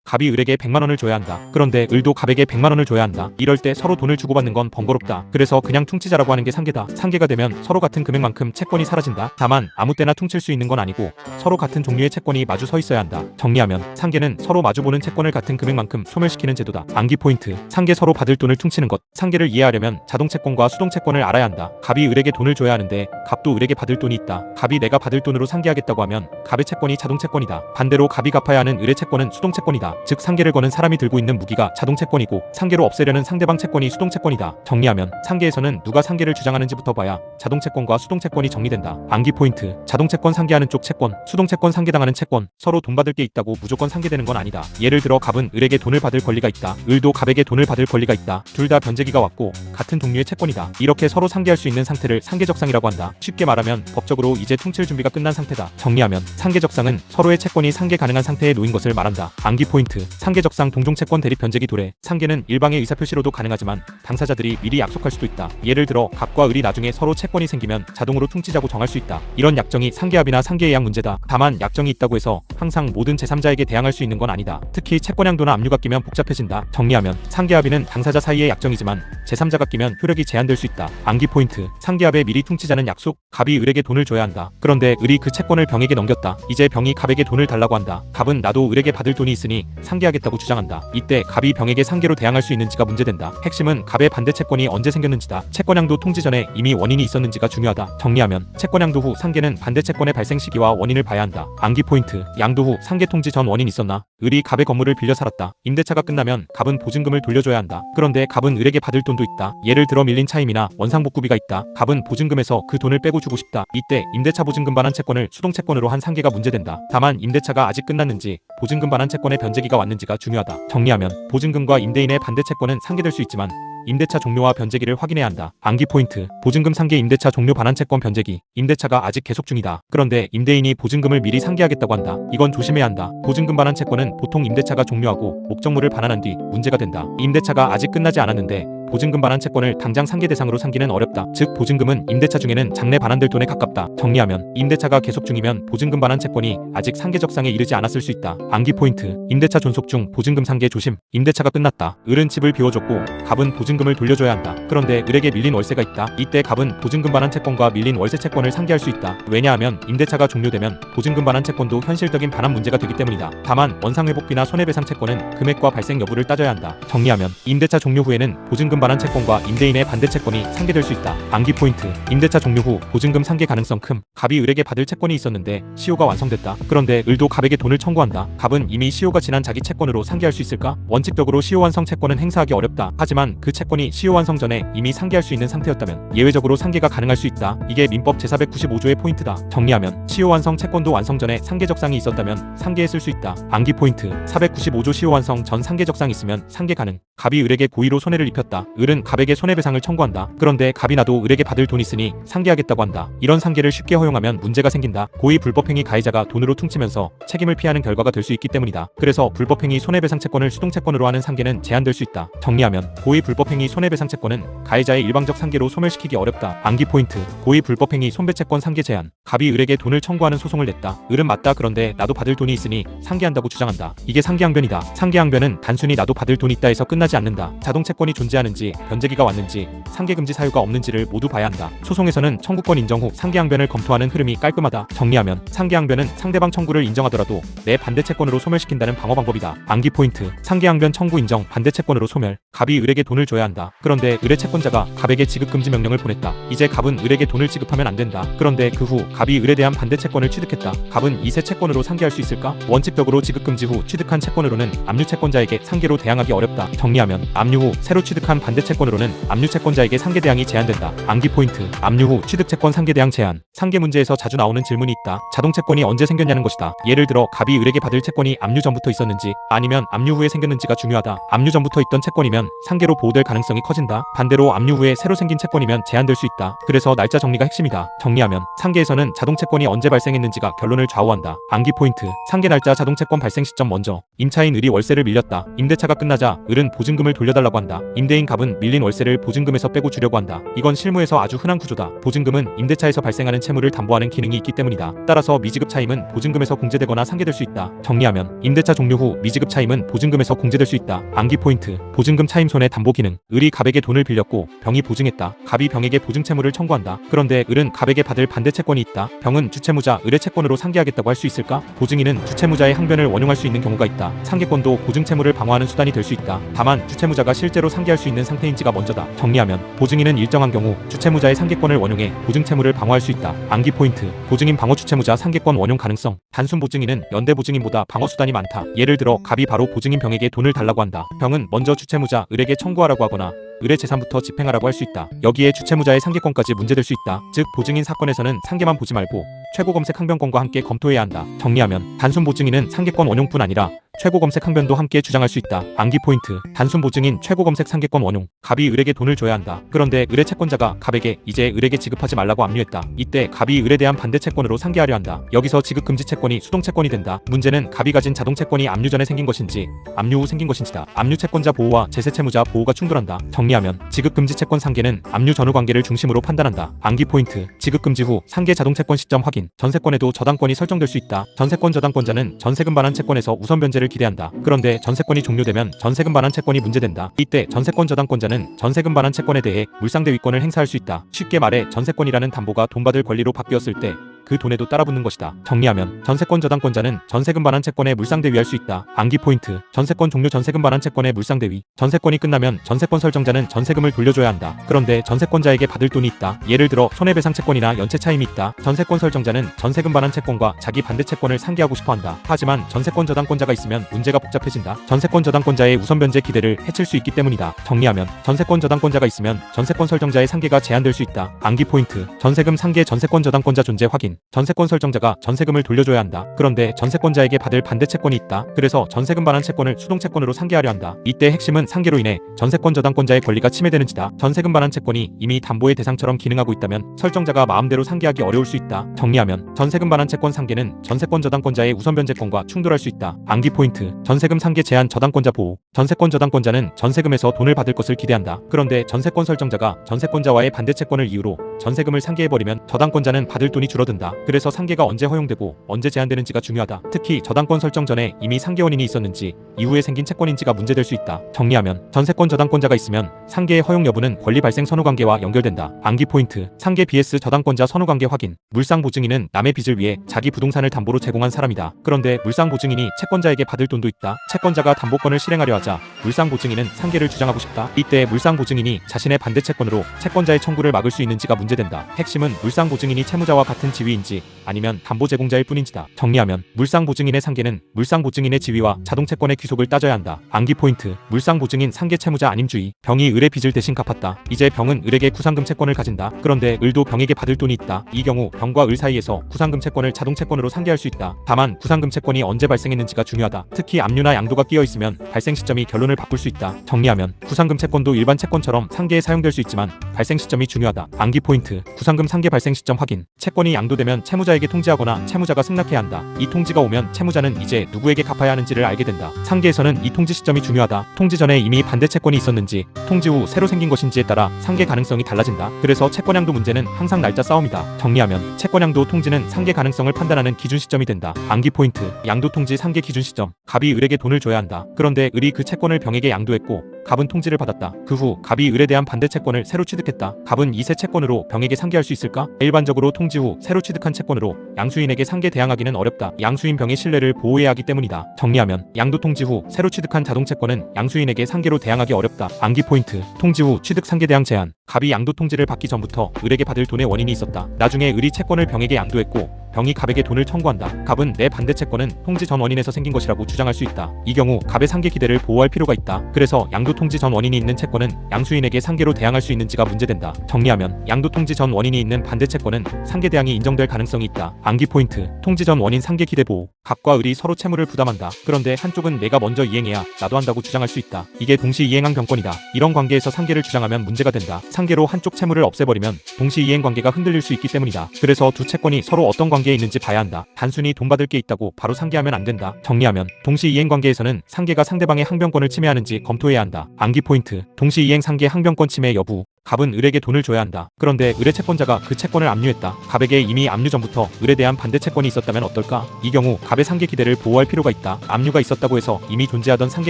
갑이 을에게 100만원을 줘야 한다. 그런데 을도 갑에게 100만원을 줘야 한다. 이럴 때 서로 돈을 주고받는 건 번거롭다. 그래서 그냥 퉁치자라고 하는 게 상계다. 상계가 되면 서로 같은 금액만큼 채권이 사라진다. 다만 아무 때나 퉁칠 수 있는 건 아니고 서로 같은 종류의 채권이 마주 서 있어야 한다. 정리하면 상계는 서로 마주보는 채권을 같은 금액만큼 소멸시키는 제도다. 암기 포인트. 상계 서로 받을 돈을 퉁치는 것. 상계를 이해하려면 자동채권과 수동채권을 알아야 한다. 갑이 을에게 돈을 줘야 하는데 갑도 을에게 받을 돈이 있다. 갑이 내가 받을 돈으로 상계하겠다고 하면 갑의 채권이 자동채권이다. 반대로 갑이 갚아야 하는 을의 채권은 수동채권이다. 즉 상계를 거는 사람이 들고 있는 무기가 자동채권이고 상계로 없애려는 상대방 채권이 수동채권이다. 정리하면 상계에서는 누가 상계를 주장하는지부터 봐야 자동채권과 수동채권이 정리된다. 암기 포인트. 자동채권 상계하는 쪽 채권, 수동채권 상계당하는 채권. 서로 돈 받을 게 있다고 무조건 상계되는 건 아니다. 예를 들어 갑은 을에게 돈을 받을 권리가 있다. 을도 갑에게 돈을 받을 권리가 있다. 둘 다 변제기가 왔고 같은 종류의 채권이다. 이렇게 서로 상계할 수 있는 상태를 상계적상이라고 한다. 쉽게 말하면 법적으로 이제 퉁칠 준비가 끝난 상태다. 정리하면 상계적상은 서로의 채권이 상계 가능한 상태에 놓인 것을 말한다. 암기 포인트. 상계적상 동종채권 대립 변제기 도래. 상계는 일방의 의사표시로도 가능하지만 당사자들이 미리 약속할 수도 있다. 예를 들어 갑과 을이 나중에 서로 채권이 생기면 자동으로 퉁치자고 정할 수 있다. 이런 약정이 상계합의나 상계예약 문제다. 다만 약정이 있다고 해서 항상 모든 제3자에게 대항할 수 있는 건 아니다. 특히 채권양도나 압류가 끼면 복잡해진다. 정리하면 상계합의는 당사자 사이의 약정이지만 제3자가 끼면 효력이 제한될 수 있다. 암기 포인트. 상계합에 미리 퉁치자는 약속. 갑이 을에게 돈을 줘야 한다. 그런데 을이 그 채권을 병에게 넘겼다. 이제 병이 갑에게 돈을 달라고 한다. 갑은 나도 을에게 받을 돈이 있으니 상계하겠다고 주장한다. 이때 갑이 병에게 상계로 대항할 수 있는지가 문제된다. 핵심은 갑의 반대 채권이 언제 생겼는지다. 채권양도 통지 전에 이미 원인이 있었는지가 중요하다. 정리하면 채권양도 후 상계는 반대 채권의 발생 시기와 원인을 봐야 한다. 암기 포인트. 양도 후 상계 통지 전 원인 있었나? 을이 갑의 건물을 빌려 살았다. 임대차가 끝나면 갑은 보증금을 돌려줘야 한다. 그런데 갑은 을에게 받을 돈도 있다. 예를 들어 밀린 차임이나 원상복구비가 있다. 갑은 보증금에서 그 돈을 빼고 주고 싶다. 이때 임대차 보증금 반환 채권을 수동채권으로 한 상계가 문제된다. 다만 임대차가 아직 끝났는지 보증금 반환 채권의 변제기가 왔는지가 중요하다. 정리하면 보증금과 임대인의 반대 채권은 상계될 수 있지만 임대차 종료와 변제기를 확인해야 한다. 암기 포인트. 보증금 상계 임대차 종료 반환 채권 변제기. 임대차가 아직 계속 중이다. 그런데 임대인이 보증금을 미리 상계하겠다고 한다. 이건 조심해야 한다. 보증금 반환 채권은 보통 임대차가 종료하고 목적물을 반환한 뒤 문제가 된다. 임대차가 아직 끝나지 않았는데 보증금 반환 채권을 당장 상계 대상으로 삼기는 어렵다. 즉 보증금은 임대차 중에는 장래 반환될 돈에 가깝다. 정리하면 임대차가 계속 중이면 보증금 반환 채권이 아직 상계적상에 이르지 않았을 수 있다. 암기 포인트. 임대차 존속 중 보증금 상계 조심. 임대차가 끝났다. 을은 집을 비워줬고 갑은 보증금을 돌려줘야 한다. 그런데 을에게 밀린 월세가 있다. 이때 갑은 보증금 반환 채권과 밀린 월세 채권을 상계할 수 있다. 왜냐하면 임대차가 종료되면 보증금 반환 채권도 현실적인 반환 문제가 되기 때문이다. 다만 원상회복비나 손해배상 채권은 금액과 발생 여부를 따져야 한다. 정리하면 임대차 종료 후에는 보증금 반환 채권과 임대인의 반대 채권이 상계될 수 있다. 암기 포인트. 임대차 종료 후 보증금 상계 가능성 큼. 갑이 을에게 받을 채권이 있었는데 시효가 완성됐다. 그런데 을도 갑에게 돈을 청구한다. 갑은 이미 시효가 지난 자기 채권으로 상계할 수 있을까? 원칙적으로 시효 완성 채권은 행사하기 어렵다. 하지만 그 채권이 시효 완성 전에 이미 상계할 수 있는 상태였다면 예외적으로 상계가 가능할 수 있다. 이게 민법 제495조의 포인트다. 정리하면 시효 완성 채권도 완성 전에 상계적상이 있었다면 상계에 쓸 수 있다. 암기 포인트. 495조 시효 완성 전 상계적상이 있으면 상계 가능. 갑이 을에게 고의로 손해를 입혔다. 을은 갑에게 손해배상을 청구한다. 그런데 갑이 나도 을에게 받을 돈 있으니 상계하겠다고 한다. 이런 상계를 쉽게 허용하면 문제가 생긴다. 고의 불법행위 가해자가 돈으로 퉁치면서 책임을 피하는 결과가 될 수 있기 때문이다. 그래서 불법행위 손해배상 채권을 수동채권으로 하는 상계는 제한될 수 있다. 정리하면 고의 불법행위 손해배상 채권은 가해자의 일방적 상계로 소멸시키기 어렵다. 암기 포인트. 고의 불법행위 손배채권 상계 제한. 갑이 을에게 돈을 청구하는 소송을 냈다. 을은 맞다. 그런데 나도 받을 돈이 있으니 상계한다고 주장한다. 이게 상계항변이다. 상계항변은 단순히 나도 받을 돈이 있다 해서 끝나지 않는다. 자동채권이 존재하는지 변제기가 왔는지 상계금지 사유가 없는지를 모두 봐야 한다. 소송에서는 청구권 인정 후 상계항변을 검토하는 흐름이 깔끔하다. 정리하면 상계항변은 상대방 청구를 인정하더라도 내 반대 채권으로 소멸시킨다는 방어 방법이다. 암기 포인트. 상계항변 청구 인정 반대 채권으로 소멸. 갑이 을에게 돈을 줘야 한다. 그런데 을의 채권자가 갑에게 지급금지 명령을 보냈다. 이제 갑은 을에게 돈을 지급하면 안 된다. 그런데 그 후 갑이 을에 대한 반대 채권을 취득했다. 갑은 이 새 채권으로 상계할 수 있을까? 원칙적으로 지급금지 후 취득한 채권으로는 압류 채권자에게 상계로 대항하기 어렵다. 정리하면 압류 후 새로 취득한 반대 채권으로는 압류 채권자에게 상계 대항이 제한된다. 암기 포인트. 압류 후 취득 채권 상계 대항 제한. 상계 문제에서 자주 나오는 질문이 있다. 자동채권이 언제 생겼냐는 것이다. 예를 들어 갑이 을에게 받을 채권이 압류 전부터 있었는지 아니면 압류 후에 생겼는지가 중요하다. 압류 전부터 있던 채권이면 상계로 보호될 가능성이 커진다. 반대로 압류 후에 새로 생긴 채권이면 제한될 수 있다. 그래서 날짜 정리가 핵심이다. 정리하면 상계에서는 자동채권이 언제 발생했는지가 결론을 좌우한다. 암기 포인트. 상계 날짜 자동채권 발생 시점 먼저. 임차인 을이 월세를 밀렸다. 임대차가 끝나자 을은 보증금을 돌려달라고 한다. 임대인 갑은 갑은 밀린 월세를 보증금에서 빼고 주려고 한다. 이건 실무에서 아주 흔한 구조다. 보증금은 임대차에서 발생하는 채무를 담보하는 기능이 있기 때문이다. 따라서 미지급 차임은 보증금에서 공제되거나 상계될 수 있다. 정리하면 임대차 종료 후 미지급 차임은 보증금에서 공제될 수 있다. 암기 포인트. 보증금 차임 손해 담보 기능. 을이 갑에게 돈을 빌렸고 병이 보증했다. 갑이 병에게 보증 채무를 청구한다. 그런데 을은 갑에게 받을 반대 채권이 있다. 병은 주채무자 을의 채권으로 상계하겠다고 할 수 있을까? 보증인은 주채무자의 항변을 원용할 수 있는 경우가 있다. 상계권도 보증 채무를 방어하는 수단이 될 수 있다. 다만 주채무자가 실제로 상계할 수 있는 상태인지가 먼저다. 정리하면 보증인은 일정한 경우 주채무자의 상계권을 원용해 보증 채무를 방어할 수 있다. 암기 포인트. 보증인 방어 주채무자 상계권 원용 가능성. 단순 보증인은 연대 보증인보다 방어 수단이 많다. 예를 들어 갑이 바로 보증인 병에게 돈을 달라고 한다. 병은 먼저 주채무자 을에게 청구하라고 하거나 을의 재산부터 집행하라고 할 수 있다. 여기에 주채무자의 상계권까지 문제될 수 있다. 즉 보증인 사건에서는 상계만 보지 말고 최고 검색 항변권과 함께 검토해야 한다. 정리하면 단순 보증인은 상계권 원용뿐 아니라 최고 검색 항변도 함께 주장할 수 있다. 암기 포인트. 단순 보증인 최고 검색 상계권 원용. 갑이 을에게 돈을 줘야 한다. 그런데 을의 채권자가 갑에게 이제 을에게 지급하지 말라고 압류했다. 이때 갑이 을에 대한 반대 채권으로 상계하려 한다. 여기서 지급 금지 채권이 수동 채권이 된다. 문제는 갑이 가진 자동 채권이 압류 전에 생긴 것인지 압류 후 생긴 것인지다. 압류 채권자 보호와 제세 채무자 보호가 충돌한다. 정리하면 지급 금지 채권 상계는 압류 전후 관계를 중심으로 판단한다. 암기 포인트. 지급 금지 후 상계 자동 채권 시점 확인. 전세권에도 저당권이 설정될 수 있다. 전세권 저당권자는 전세금 반환 채권에서 우선 변제를 기대한다. 그런데 전세권이 종료되면 전세금 반환 채권이 문제된다. 이때 전세권 저당권자는 전세금 반환 채권에 대해 물상대위권을 행사할 수 있다. 쉽게 말해 전세권이라는 담보가 돈 받을 권리로 바뀌었을 때 그 돈에도 따라붙는 것이다. 정리하면 전세권 저당권자는 전세금 반환 채권에 물상대위할 수 있다. 암기 포인트. 전세권 종료 전세금 반환 채권에 물상대위. 전세권이 끝나면 전세권 설정자는 전세금을 돌려줘야 한다. 그런데 전세권자에게 받을 돈이 있다. 예를 들어 손해배상 채권이나 연체 차임이 있다. 전세권 설정자는 전세금 반환 채권과 자기 반대 채권을 상계하고 싶어한다. 하지만 전세권 저당권자가 있으면 문제가 복잡해진다. 전세권 저당권자의 우선 변제 기대를 해칠 수 있기 때문이다. 정리하면 전세권 저당권자가 있으면 전세권 설정자의 상계가 제한될 수 있다. 암기 포인트. 전세금 상계 전세권 저당권자 존재 확인. 전세권 설정자가 전세금을 돌려줘야 한다. 그런데 전세권자에게 받을 반대 채권이 있다. 그래서 전세금 반환 채권을 수동 채권으로 상계하려 한다. 이때 핵심은 상계로 인해 전세권 저당권자의 권리가 침해되는지다. 전세금 반환 채권이 이미 담보의 대상처럼 기능하고 있다면 설정자가 마음대로 상계하기 어려울 수 있다. 정리하면 전세금 반환 채권 상계는 전세권 저당권자의 우선 변제권과 충돌할 수 있다. 암기 포인트. 전세금 상계 제한 저당권자 보호. 전세권 저당권자는 전세금에서 돈을 받을 것을 기대한다. 그런데 전세권 설정자가 전세권자와의 반대 채권을 이유로 전세금을 상계해버리면 저당권자는 받을 돈이 줄어든다. 그래서 상계가 언제 허용되고 언제 제한되는지가 중요하다. 특히 저당권 설정 전에 이미 상계 원인이 있었는지 이후에 생긴 채권인지가 문제될 수 있다. 정리하면 전세권 저당권자가 있으면 상계의 허용 여부는 권리 발생 선후관계와 연결된다. 암기 포인트. 상계 vs 저당권자 선후관계 확인. 물상보증인은 남의 빚을 위해 자기 부동산을 담보로 제공한 사람이다. 그런데 물상보증인이 채권자에게 받을 돈도 있다. 채권자가 담보권을 실행하려 하자 물상보증인은 상계를 주장하고 싶다. 이때 물상보증인이 자신의 반대 채권으로 채권자의 청구를 막을 수 있는지가 문제된다. 핵심은 물상보증인이 채무자와 같은 지위인지 아니면 담보 제공자일 뿐인지다. 정리하면 물상보증인의 상계는 물상보증인의 지위와 자동채권의 귀속을 따져야 한다. 암기 포인트. 물상보증인 상계 채무자 아님주의. 병이 을의 빚을 대신 갚았다. 이제 병은 을에게 구상금 채권을 가진다. 그런데 을도 병에게 받을 돈이 있다. 이 경우 병과 을 사이에서 구상금 채권을 자동채권으로 상계할 수 있다. 다만 구상금 채권이 언제 발생했는지가 중요하다. 특히 압류나 양도가 끼어 있으면 발생 시점이 결론을 바꿀 수 있다. 정리하면 구상금 채권도 일반 채권처럼 상계에 사용될 수 있지만 발생 시점이 중요하다. 암기 포인트. 구상금 상계 발생 시점 확인. 채권이 양도되면 채무자에게 통지하거나 채무자가 승낙해야 한다. 이 통지가 오면 채무자는 이제 누구에게 갚아야 하는지를 알게 된다. 상계에서는 이 통지 시점이 중요하다. 통지 전에 이미 반대 채권이 있었는지 통지 후 새로 생긴 것인지에 따라 상계 가능성이 달라진다. 그래서 채권양도 문제는 항상 날짜 싸움이다. 정리하면 채권양도 통지는 상계 가능성을 판단하는 기준 시점이 된다. 암기 포인트. 양도 통지 상계 기준 시점. 갑이 을에게 돈을 줘야 한다. 그런데 을이 그 채권을 병에게 양도했고 갑은 통지를 받았다. 그 후 갑이 을에 대한 반대 채권을 새로 취득했다. 갑은 이 새 채권으로 병에게 상계할 수 있을까? 일반적으로 통지 후 새로 취득한 채권으로 양수인에게 상계 대항하기는 어렵다. 양수인 병의 신뢰를 보호해야 하기 때문이다. 정리하면 양도 통지 후 새로 취득한 자동채권은 양수인에게 상계로 대항하기 어렵다. 암기 포인트. 통지 후 취득 상계 대항 제한. 갑이 양도 통지를 받기 전부터 을에게 받을 돈의 원인이 있었다. 나중에 을이 채권을 병에게 양도했고 병이 갑에게 돈을 청구한다. 갑은 내 반대 채권은 통지 전 원인에서 생긴 것이라고 주장할 수 있다. 이 경우 갑의 상계 기대를 보호할 필요가 있다. 그래서 양도 통지 전 원인이 있는 채권은 양수인에게 상계로 대항할 수 있는지가 문제된다. 정리하면 양도 통지 전 원인이 있는 반대 채권은 상계 대항이 인정될 가능성이 있다. 암기 포인트. 통지 전 원인 상계 기대 보호. 갑과 을이 서로 채무를 부담한다. 그런데 한쪽은 내가 먼저 이행해야 나도 한다고 주장할 수 있다. 이게 동시 이행한 병권이다. 이런 관계에서 상계를 주장하면 문제가 된다. 상계로 한쪽 채무를 없애버리면 동시 이행 관계가 흔들릴 수 있기 때문이다. 그래서 두 채권이 서로 어떤 관계에 있는지 봐야 한다. 단순히 돈 받을 게 있다고 바로 상계하면 안 된다. 정리하면 동시 이행 관계에서는 상계가 상대방의 항변권을 침해하는지 검토해야 한다. 암기 포인트. 동시 이행 상계 항변권 침해 여부. 갑은 을에게 돈을 줘야 한다. 그런데 을의 채권자가 그 채권을 압류했다. 갑에게 이미 압류 전부터 을에 대한 반대 채권이 있었다면 어떨까? 이 경우 갑의 상계 기대를 보호할 필요가 있다. 압류가 있었다고 해서 이미 존재하던 상계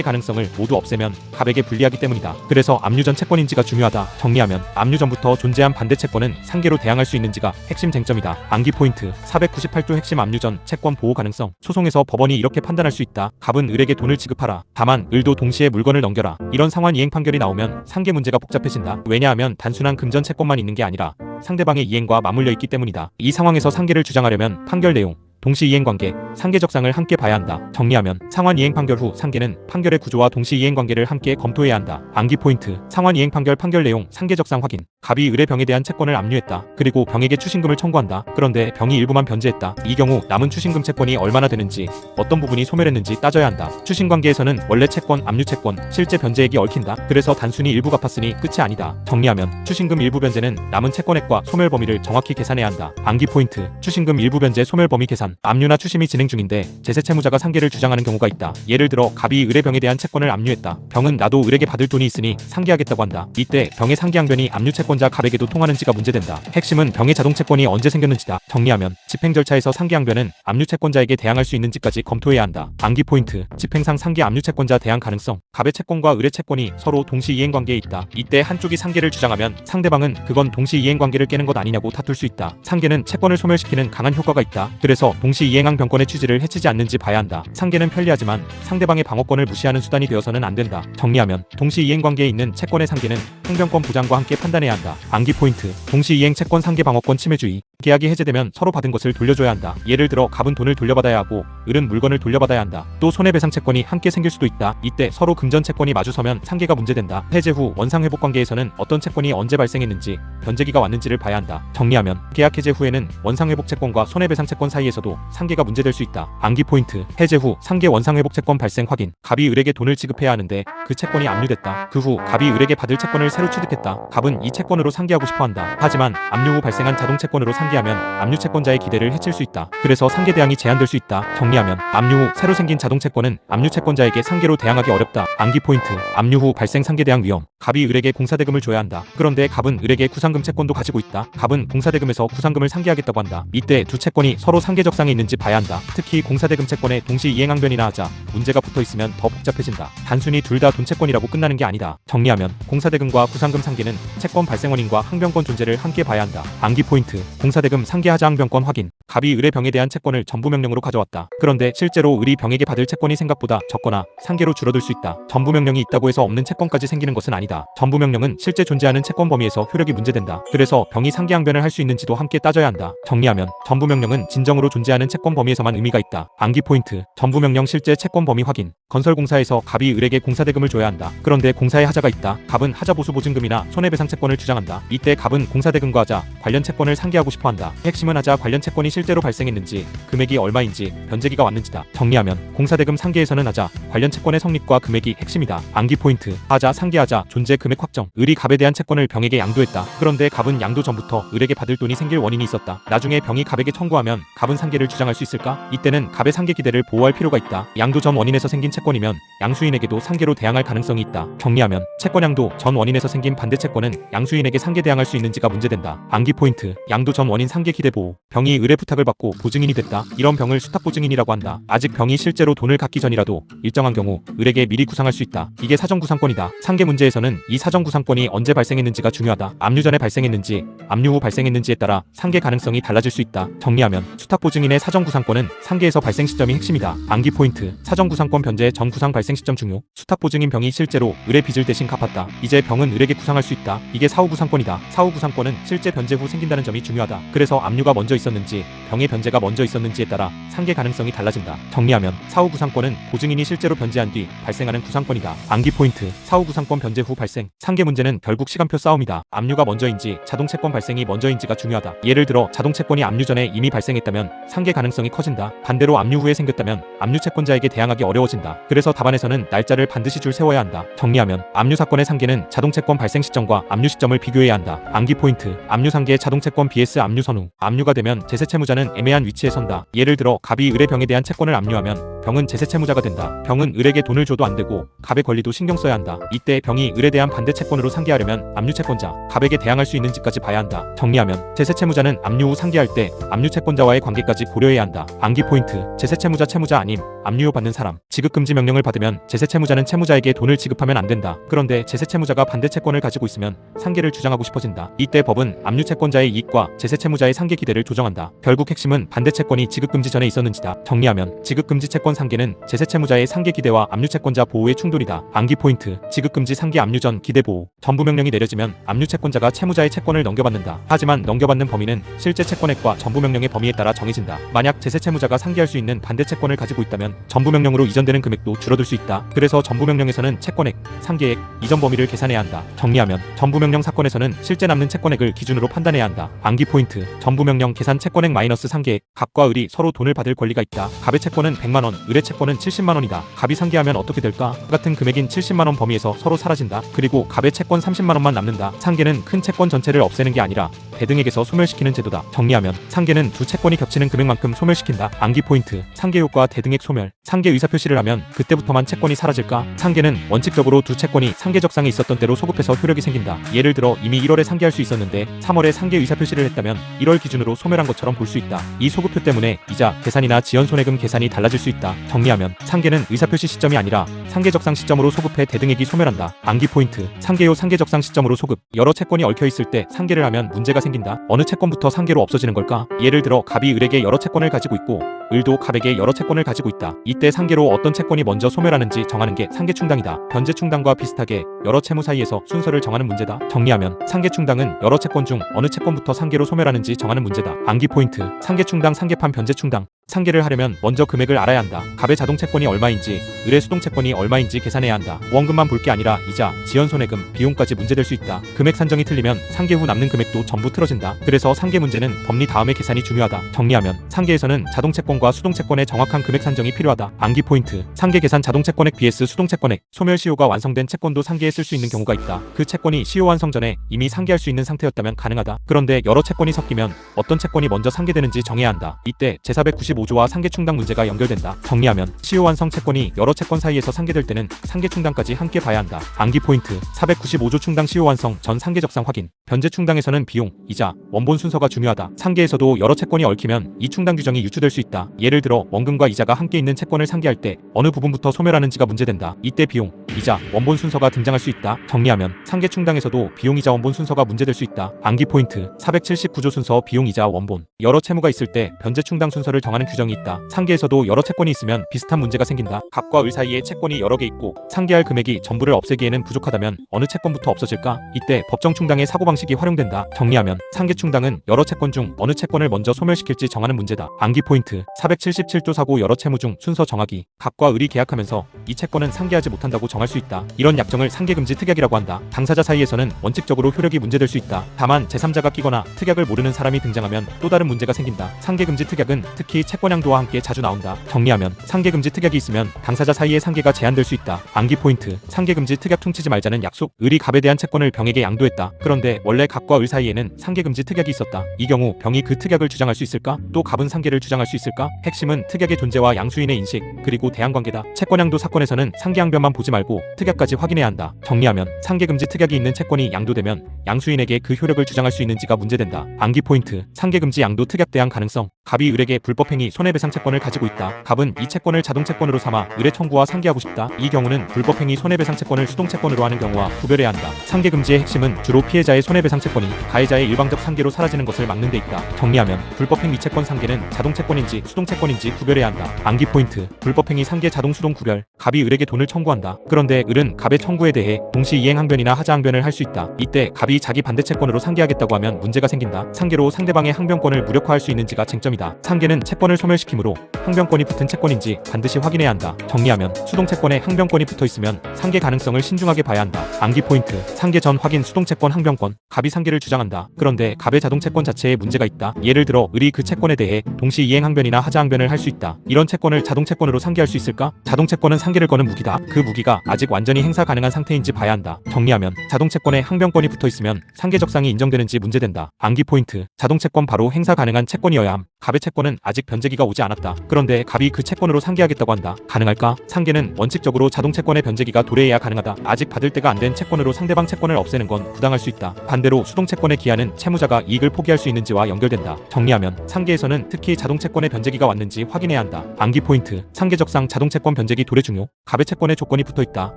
가능성을 모두 없애면 갑에게 불리하기 때문이다. 그래서 압류 전 채권인지가 중요하다. 정리하면 압류 전부터 존재한 반대 채권은 상계로 대항할 수 있는지가 핵심 쟁점이다. 암기 포인트. 498조 핵심 압류 전 채권 보호 가능성. 소송에서 법원이 이렇게 판단할 수 있다. 갑은 을에게 돈을 지급하라. 다만 을도 동시에 물건을 넘겨라. 이런 상환 이행 판결이 나오면 상계 문제가 복잡해진다. 왜냐하면 단순한 금전 채권만 있는 게 아니라 상대방의 이행과 맞물려 있기 때문이다. 이 상황에서 상계를 주장하려면 판결 내용, 동시 이행 관계, 상계적상을 함께 봐야 한다. 정리하면 상환 이행 판결 후 상계는 판결의 구조와 동시 이행 관계를 함께 검토해야 한다. 암기 포인트. 상환 이행 판결 내용, 상계적상 확인. 갑이 을의 병에 대한 채권을 압류했다. 그리고 병에게 추신금을 청구한다. 그런데 병이 일부만 변제했다. 이 경우 남은 추신금 채권이 얼마나 되는지, 어떤 부분이 소멸했는지 따져야 한다. 추신 관계에서는 원래 채권, 압류 채권, 실제 변제액이 얽힌다. 그래서 단순히 일부 갚았으니 끝이 아니다. 정리하면 추신금 일부 변제는 남은 채권액과 소멸 범위를 정확히 계산해야 한다. 암기 포인트. 추신금 일부 변제 소멸 범위 계산. 압류나 추심이 진행 중인데 제세 채무자가 상계를 주장하는 경우가 있다. 예를 들어 갑이 을의 병에 대한 채권을 압류했다. 병은 나도 을에게 받을 돈이 있으니 상계하겠다고 한다. 이때 병의 상계항변이 압류 채권자 갑에게도 통하는지가 문제된다. 핵심은 병의 자동 채권이 언제 생겼는지다. 정리하면 집행 절차에서 상계항변은 압류 채권자에게 대항할 수 있는지까지 검토해야 한다. 암기 포인트. 집행상 상계 압류 채권자 대항 가능성. 갑의 채권과 을의 채권이 서로 동시 이행 관계에 있다. 이때 한쪽이 상계를 주장하면 상대방은 그건 동시 이행 관계를 깨는 것 아니냐고 다툴 수 있다. 상계는 채권을 소멸시키는 강한 효과가 있다. 그래서 동시 이행항 변권의 취지를 해치지 않는지 봐야 한다. 상계는 편리하지만 상대방의 방어권을 무시하는 수단이 되어서는 안 된다. 정리하면 동시 이행 관계에 있는 채권의 상계는 항변권 보장과 함께 판단해야 한다. 암기 포인트. 동시 이행 채권 상계 방어권 침해주의. 계약이 해제되면 서로 받은 것을 돌려줘야 한다. 예를 들어 갑은 돈을 돌려받아야 하고 을은 물건을 돌려받아야 한다. 또 손해배상 채권이 함께 생길 수도 있다. 이때 서로 금전 채권이 마주서면 상계가 문제된다. 해제 후 원상회복 관계에서는 어떤 채권이 언제 발생했는지, 변제기가 왔는지를 봐야 한다. 정리하면 계약 해제 후에는 원상회복 채권과 손해배상 채권 사이에서도 상계가 문제될 수 있다. 암기 포인트. 해제 후 상계 원상회복 채권 발생 확인. 갑이 을에게 돈을 지급해야 하는데 그 채권이 압류됐다. 그 후 갑이 을에게 받을 채권을 새로 취득했다. 갑은 이 채권으로 상계하고 싶어한다. 하지만 압류 후 발생한 자동 채권으로 상계하면 압류 채권자의 기대를 해칠 수 있다. 그래서 상계 대항이 제한될 수 있다. 정리하면 압류 후 새로 생긴 자동 채권은 압류 채권자에게 상계로 대항하기 어렵다. 암기 포인트. 압류 후 발생 상계 대항 위험. 갑이 을에게 공사대금을 줘야 한다. 그런데 갑은 을에게 구상금 채권도 가지고 있다. 갑은 공사대금에서 구상금을 상계하겠다고 한다. 이때 두 채권이 서로 상계적상에 있는지 봐야 한다. 특히 공사대금 채권에 동시 이행항변이나 하자 문제가 붙어 있으면 더 복잡해진다. 단순히 둘 다 돈 채권이라고 끝나는 게 아니다. 정리하면 공사대금과 구상금 상계는 채권 발생 원인과 항변권 존재를 함께 봐야 한다. 암기 포인트. 공사대금 상계하자 항변권 확인. 갑이 을의 병에 대한 채권을 전부명령으로 가져왔다. 그런데 실제로 을이 병에게 받을 채권이 생각보다 적거나 상계로 줄어들 수 있다. 전부명령이 있다고 해서 없는 채권까지 생기는 것은 아니다. 전부명령은 실제 존재하는 채권 범위에서 효력이 문제된다. 그래서 병이 상계항변을 할 수 있는지도 함께 따져야 한다. 정리하면 전부명령은 진정으로 존재하는 채권 범위에서만 의미가 있다. 암기 포인트. 전부명령 실제 채권 범위 확인. 건설공사에서 갑이 을에게 공사대금을 줘야 한다. 그런데 공사에 하자가 있다. 갑은 하자보수보증금이나 손해배상 채권을 주장한다. 이때 갑은 공사대금과 하자 관련 채권을 상계하고 싶어한다. 핵심은 하자 관련 채권이 실제로 발생했는지, 금액이 얼마인지, 변제기가 왔는지다. 정리하면 공사대금 상계에서는 하자 관련 채권의 성립과 금액이 핵심이다. 암기 포인트. 하자 상계하자 존재 금액 확정. 을이 갑에 대한 채권을 병에게 양도했다. 그런데 갑은 양도 전부터 을에게 받을 돈이 생길 원인이 있었다. 나중에 병이 갑에게 청구하면 갑은 상계를 주장할 수 있을까? 이때는 갑의 상계 기대를 보호할 필요가 있다. 양도 전 원인에서 생긴 채권이면 양수인에게도 상계로 대항할 가능성이 있다. 정리하면 채권 양도 전 원인에서 생긴 반대 채권은 양수인에게 상계 대항할 수 있는지가 문제된다. 암기 포인트. 양도 전 원인 상계 기대 보호. 병이 을의 부탁을 받고 보증인이 됐다. 이런 병을 수탁보증인이라고 한다. 아직 병이 실제로 돈을 갚기 전이라도 일정한 경우 을에게 미리 구상할 수 있다. 이게 사전구상권이다. 상계 문제에서는 이 사전구상권이 언제 발생했는지가 중요하다. 압류 전에 발생했는지, 압류 후 발생했는지에 따라 상계 가능성이 달라질 수 있다. 정리하면 수탁보증인의 사전구상권은 상계에서 발생 시점이 핵심이다. 암기 포인트. 사전구상권 변제 전 구상 발생 시점 중요. 수탁보증인 병이 실제로 을의 빚을 대신 갚았다. 이제 병은 을에게 구상할 수 있다. 이게 사후구상권이다. 사후구상권은 실제 변제 후 생긴다는 점이 중요하다. 그래서 압류가 먼저 있었는지, 병의 변제가 먼저 있었는지에 따라 상계 가능성이 달라진다. 정리하면 사후 구상권은 보증인이 실제로 변제한 뒤 발생하는 구상권이다. 암기 포인트. 사후 구상권 변제 후 발생. 상계 문제는 결국 시간표 싸움이다. 압류가 먼저인지 자동 채권 발생이 먼저인지가 중요하다. 예를 들어 자동 채권이 압류 전에 이미 발생했다면 상계 가능성이 커진다. 반대로 압류 후에 생겼다면 압류 채권자에게 대항하기 어려워진다. 그래서 답안에서는 날짜를 반드시 줄 세워야 한다. 정리하면 압류 사건의 상계는 자동 채권 발생 시점과 압류 시점을 비교해야 한다. 암기 포인트. 압류 상계 자동 채권 vs 압류 선후. 압류가 되면 제세 채무자는 애매한 위치에 선다. 예를 들어 갑이 을의 병에 대한 채권을 압류하면 병은 제세 채무자가 된다. 병은 을에게 돈을 줘도 안 되고 갑의 권리도 신경 써야 한다. 이때 병이 을에 대한 반대 채권으로 상계하려면 압류 채권자, 갑에게 대항할 수 있는지까지 봐야 한다. 정리하면 제세 채무자는 압류 후 상계할 때 압류 채권자와의 관계까지 고려해야 한다. 암기 포인트. 제세 채무자 아님, 압류 후 받는 사람. 지급 금지 명령을 받으면 제세 채무자는 채무자에게 돈을 지급하면 안 된다. 그런데 제세 채무자가 반대 채권을 가지고 있으면 상계를 주장하고 싶어진다. 이때 법은 압류 채권자의 이익과 제세 채무자의 상계 기대를 조정한다. 결국 핵심은 반대 채권이 지급 금지 전에 있었는지다. 정리하면 지급 금지 채권 상계는 제세 채무자의 상계 기대와 압류 채권자 보호의 충돌이다. 암기 포인트. 지급 금지 상계 압류 전 기대 보호. 전부 명령이 내려지면 압류 채권자가 채무자의 채권을 넘겨받는다. 하지만 넘겨받는 범위는 실제 채권액과 전부 명령의 범위에 따라 정해진다. 만약 제세 채무자가 상계할 수 있는 반대 채권을 가지고 있다면 전부 명령으로 이전되는 금액도 줄어들 수 있다. 그래서 전부 명령에서는 채권액, 상계액, 이전 범위를 계산해야 한다. 정리하면 전부 명령 사건에서는 실제 남는 채권액을 기준으로 판단해야 한다. 암기 포인트. 전부 명령 계산 채권액 마이너스 상계액. 갑과 을이 서로 돈을 받을 권리가 있다. 갑의 채권은 100만원, 을의 채권은 70만원이다. 갑이 상계하면 어떻게 될까? 같은 금액인 70만원 범위에서 서로 사라진다. 그리고 갑의 채권 30만원만 남는다. 상계는 큰 채권 전체를 없애는 게 아니라 대등액에서 소멸시키는 제도다. 정리하면 상계는 두 채권이 겹치는 금액만큼 소멸시킨다. 암기 포인트. 상계 효과 대등액 소멸. 상계 의사표시를 하면 그때부터만 채권이 사라질까? 상계는 원칙적으로 두 채권이 상계적상에 있었던 때로 소급해서 효력이 생긴다. 예를 들어 이미 1월에 상계할 수 있었는데 3월에 상계 의사표시를 했다면 1월 기준으로 소멸한 것처럼 볼 수 있다. 이 소급표 때문에 이자 계산이나 지연손해금 계산이 달라질 수 있다. 정리하면 상계는 의사표시 시점이 아니라 상계적상 시점으로 소급해 대등액이 소멸한다. 암기 포인트. 상계요 상계적상 시점으로 소급. 여러 채권이 얽혀있을 때 상계를 하면 문제가 생긴다. 어느 채권부터 상계로 없어지는 걸까? 예를 들어 갑이 을에게 여러 채권을 가지고 있고 을도 갑에게 여러 채권을 가지고 있다. 이때 상계로 어떤 채권이 먼저 소멸하는지 정하는 게 상계 충당이다. 변제 충당과 비슷하게 여러 채무 사이에서 순서를 정하는 문제다. 정리하면 상계 충당은 여러 채권 중 어느 채권부터 상계로 소멸하는지 정하는 문제다. 암기 포인트. 상계 충당, 상계판, 변제 충당. 상계를 하려면 먼저 금액을 알아야 한다. 갑의 자동 채권이 얼마인지, 을의 수동 채권이 얼마인지 계산해야 한다. 원금만 볼 게 아니라 이자, 지연손해금, 비용까지 문제될 수 있다. 금액 산정이 틀리면 상계 후 남는 금액도 전부 틀어진다. 그래서 상계 문제는 법리 다음의 계산이 중요하다. 정리하면 상계에서는 자동 채권과 수동 채권의 정확한 금액 산정이 필요하다. 암기 포인트. 상계 계산 자동 채권액 vs 수동 채권액. 소멸 시효가 완성된 채권도 상계에 쓸 수 있는 경우가 있다. 그 채권이 시효 완성 전에 이미 상계할 수 있는 상태였다면 가능하다. 그런데 여러 채권이 섞이면 어떤 채권이 먼저 상계되는지 정해야 한다. 이때 제495조와 상계 충당 문제가 연결된다. 정리하면 시효 완성 채권이 여러 채권 사이에서 상계될 때는 상계 충당까지 함께 봐야 한다. 암기 포인트. 495조 충당 시효 완성 전 상계 적상 확인. 변제 충당에서는 비용, 이자, 원본 순서가 중요하다. 상계에서도 여러 채권이 얽히면 이 충당 규정이 유추될 수 있다. 예를 들어 원금과 이자가 함께 있는 채권을 상계할 때 어느 부분부터 소멸하는지가 문제된다. 이때 비용, 이자, 원본 순서가 등장할 수 있다. 정리하면 상계 충당에서도 비용, 이자, 원본 순서가 문제될 수 있다. 암기 포인트. 479조 순서 비용, 이자, 원본. 여러 채무가 있을 때 변제 충당 순서를 정하는 규정이 있다. 상계에서도 여러 채권이 있으면 비슷한 문제가 생긴다. 갑과 을 사이에 채권이 여러 개 있고 상계할 금액이 전부를 없애기에는 부족하다면 어느 채권부터 없어질까? 이때 법정 충당의 사고방식이 활용된다. 정리하면 상계 충당은 여러 채권 중 어느 채권을 먼저 소멸시킬지 정하는 문제다. 암기 포인트. 477조 사고 여러 채무 중 순서 정하기. 갑과 을이 계약하면서 이 채권은 상계하지 못한다고 정할 수 있다. 이런 약정을 상계금지 특약이라고 한다. 당사자 사이에서는 원칙적으로 효력이 문제될 수 있다. 다만 제3자가 끼거나 특약을 모르는 사람이 등장하면 또 다른 문제가 생긴다. 상계금지 특약은 특히 채권양도와 함께 자주 나온다. 정리하면 상계금지 특약이 있으면 당사자 사이의 상계가 제한될 수 있다. 암기 포인트. 상계금지 특약 퉁치지 말자는 약속. 을이 갑에 대한 채권을 병에게 양도했다. 그런데 원래 갑과 을 사이에는 상계금지 특약이 있었다. 이 경우 병이 그 특약을 주장할 수 있을까? 또 갑은 상계를 주장할 수 있을까? 핵심은 특약의 존재와 양수인의 인식, 그리고 대항관계다. 채권양도 사건에서는 상계양변만 보지 말고 특약까지 확인해야 한다. 정리하면 상계금지 특약이 있는 채권이 양도되면 양수인에게 그 효력을 주장할 수 있는지가 문제된다. 암기 포인트. 상계금지 양도 특약 대항 가능성. 갑이 을에게 불법행위 손해배상 채권을 가지고 있다. 갑은 이 채권을 자동 채권으로 삼아 을의 청구와 상계하고 싶다. 이 경우는 불법행위 손해배상 채권을 수동 채권으로 하는 경우와 구별해야 한다. 상계금지의 핵심은 주로 피해자의 손해배상 채권이 가해자의 일방적 상계로 사라지는 것을 막는 데 있다. 정리하면 불법행위 채권 상계는 자동 채권인지 수동 채권인지 구별해야 한다. 암기 포인트. 불법행위 상계 자동 수동 구별. 갑이 을에게 돈을 청구한다. 그런데 그런데 을은 갑의 청구에 대해 동시 이행항변이나 하자항변을 할 수 있다. 이때 갑이 자기 반대 채권으로 상계하겠다고 하면 문제가 생긴다. 상계로 상대방의 항변권을 무력화할 수 있는지가 쟁점이다. 상계는 채권을 소멸시키므로 항변권이 붙은 채권인지 반드시 확인해야 한다. 정리하면 수동채권에 항변권이 붙어있으면 상계 가능성을 신중하게 봐야 한다. 암기 포인트. 상계 전 확인 수동채권 항변권. 갑이 상계를 주장한다. 그런데 갑의 자동채권 자체에 문제가 있다. 예를 들어 을이 그 채권에 대해 동시 이행항변이나 하자항변을 할 수 있다. 이런 채권을 자동채권으로 상계할 수 있을까? 자동채권은 상계를 거는 무기다. 그 무기가 아직 완전히 행사 가능한 상태인지 봐야 한다. 정리하면 자동채권에 항변권이 붙어있으면 상계적상이 인정되는지 문제된다. 암기 포인트. 자동채권 바로 행사 가능한 채권이어야 함. 갑의 채권은 아직 변제기가 오지 않았다. 그런데 갑이 그 채권으로 상계하겠다고 한다. 가능할까? 상계는 원칙적으로 자동채권의 변제기가 도래해야 가능하다. 아직 받을 때가 안 된 채권으로 상대방 채권을 없애는 건 부당할 수 있다. 반대로 수동채권의 기한은 채무자가 이익을 포기할 수 있는지와 연결된다. 정리하면 상계에서는 특히 자동채권의 변제기가 왔는지 확인해야 한다. 암기 포인트. 상계적상 자동채권 변제기 도래 중요. 갑의 채권에 조건이 붙어있다.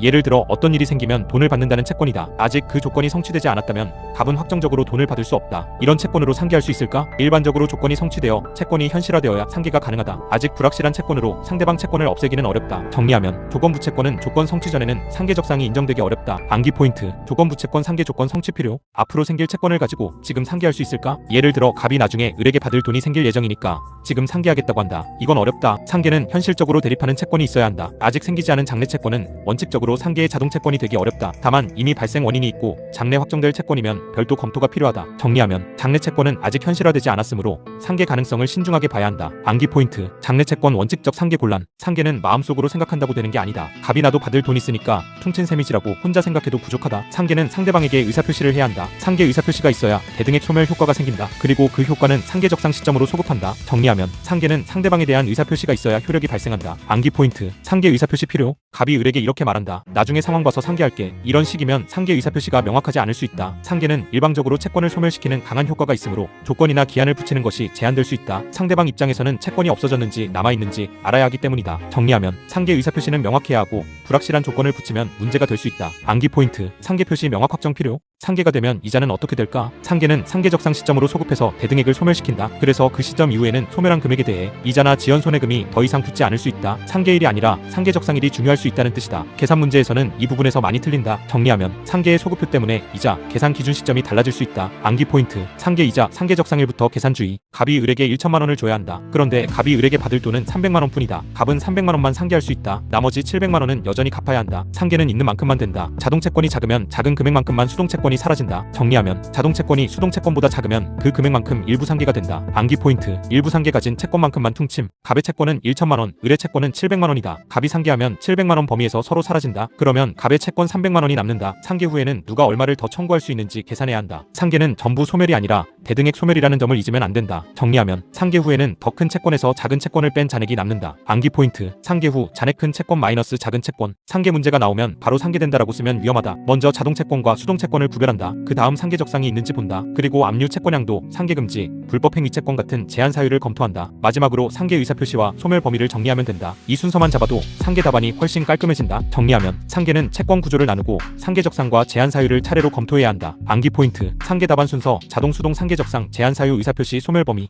예를 들어 어떤 일이 생기면 돈을 받는다는 채권이다. 아직 그 조건이 성취되지 않았다면 갑은 확정적으로 돈을 받을 수 없다. 이런 채권으로 상계할 수 있을까? 일반적으로 조건이 성취되어 채권이 현실화되어야 상계가 가능하다. 아직 불확실한 채권으로 상대방 채권을 없애기는 어렵다. 정리하면 조건부채권은 조건 성취 전에는 상계적상이 인정되기 어렵다. 암기 포인트. 조건부채권 상계 조건 성취 필요. 앞으로 생길 채권을 가지고 지금 상계할 수 있을까? 예를 들어 갑이 나중에 을에게 받을 돈이 생길 예정이니까 지금 상계하겠다고 한다. 이건 어렵다. 상계는 현실적으로 대립하는 채권이 있어야 한다. 아직 생기지 않은 장래 채권은 원칙적으로 상계의 자동채권이 되기 어렵다. 다만 이미 발생 원인이 있고 장래 확정될 채권이면 별도 검토가 필요하다. 정리하면 장래 채권은 아직 현실화되지 않았으므로 상계 가능성을 신중하게 봐야 한다. 암기 포인트. 장래 채권 원칙적 상계 곤란. 상계는 마음속으로 생각한다고 되는 게 아니다. 갑이 나도 받을 돈 있으니까 퉁친 셈이지라고 혼자 생각해도 부족하다. 상계는 상대방에게 의사표시를 해야 한다. 상계 의사표시가 있어야 대등액 소멸 효과가 생긴다. 그리고 그 효과는 상계적상 시점으로 소급한다. 정리하면 상계는 상대방에 대한 의사표시가 있어야 효력이 발생한다. 암기 포인트. 상계 의사표시 필요. 갑이 을에게 이렇게 말한다. 나중에 상황 봐서 상계할게. 이런 식이면 상계 의사표시가 명확하지 않을 수 있다. 상계는 일방적으로 채권을 소멸시키는 강한 효과가 있으므로 조건이나 기한을 붙이는 것이 제한될 수 있다. 상대방 입장에서는 채권이 없어졌는지 남아있는지 알아야 하기 때문이다. 정리하면 상계 의사표시는 명확해야 하고 불확실한 조건을 붙이면 문제가 될 수 있다. 암기 포인트. 상계표시 명확 확정 필요. 상계가 되면 이자는 어떻게 될까? 상계는 상계적상 시점으로 소급해서 대등액을 소멸시킨다. 그래서 그 시점 이후에는 소멸한 금액에 대해 이자나 지연 손해금이 더 이상 붙지 않을 수 있다. 상계일이 아니라 상계적상일이 중요할 수 있다는 뜻이다. 계산 문제에서는 이 부분에서 많이 틀린다. 정리하면 상계의 소급표 때문에 이자, 계산 기준 시점이 달라질 수 있다. 암기 포인트. 상계 이자, 상계적상일부터 계산 주의. 갑이 을에게 1천만 원을 줘야 한다. 그런데 갑이 을에게 받을 돈은 300만 원 뿐이다. 갑은 300만 원만 상계할 수 있다. 나머지 700만 원은 여전히 갚아야 한다. 상계는 있는 만큼만 된다. 자동채권이 작으면 작은 금액만큼만 수동채권이 사라진다. 정리하면 자동채권이 수동채권보다 작으면 그 금액만큼 일부 상계가 된다. 암기 포인트. 일부 상계 가진 채권만큼만 퉁침. 갑의 채권은 1천만 원, 을의 채권은 700만 원이다. 갑이 상계하면 700만 원 범위에서 서로 사라진다. 그러면 갑의 채권 300만 원이 남는다. 상계 후에는 누가 얼마를 더 청구할 수 있는지 계산해야 한다. 상계는 전부 소멸이 아니라 대등액 소멸이라는 점을 잊으면 안 된다. 정리하면 상계 후에는 더 큰 채권에서 작은 채권을 뺀 잔액이 남는다. 암기 포인트. 상계 후 잔액 큰 채권 마이너스 작은 채권. 상계 문제가 나오면 바로 상계된다라고 쓰면 위험하다. 먼저 자동채권과 수동채권을 구별한다. 그 다음 상계적상이 있는지 본다. 그리고 압류 채권량도, 상계금지, 불법행위채권 같은 제한 사유를 검토한다. 마지막으로 상계 의사표시와 소멸 범위를 정리하면 된다. 이 순서만 잡아도 상계 답안이 훨씬 깔끔해진다. 정리하면 상계는 채권 구조를 나누고 상계적상과 제한 사유를 차례로 검토해야 한다. 암기 포인트. 상계 답안 순서, 자동 수동 상계적상, 제한 사유 의사표시 소멸 범위.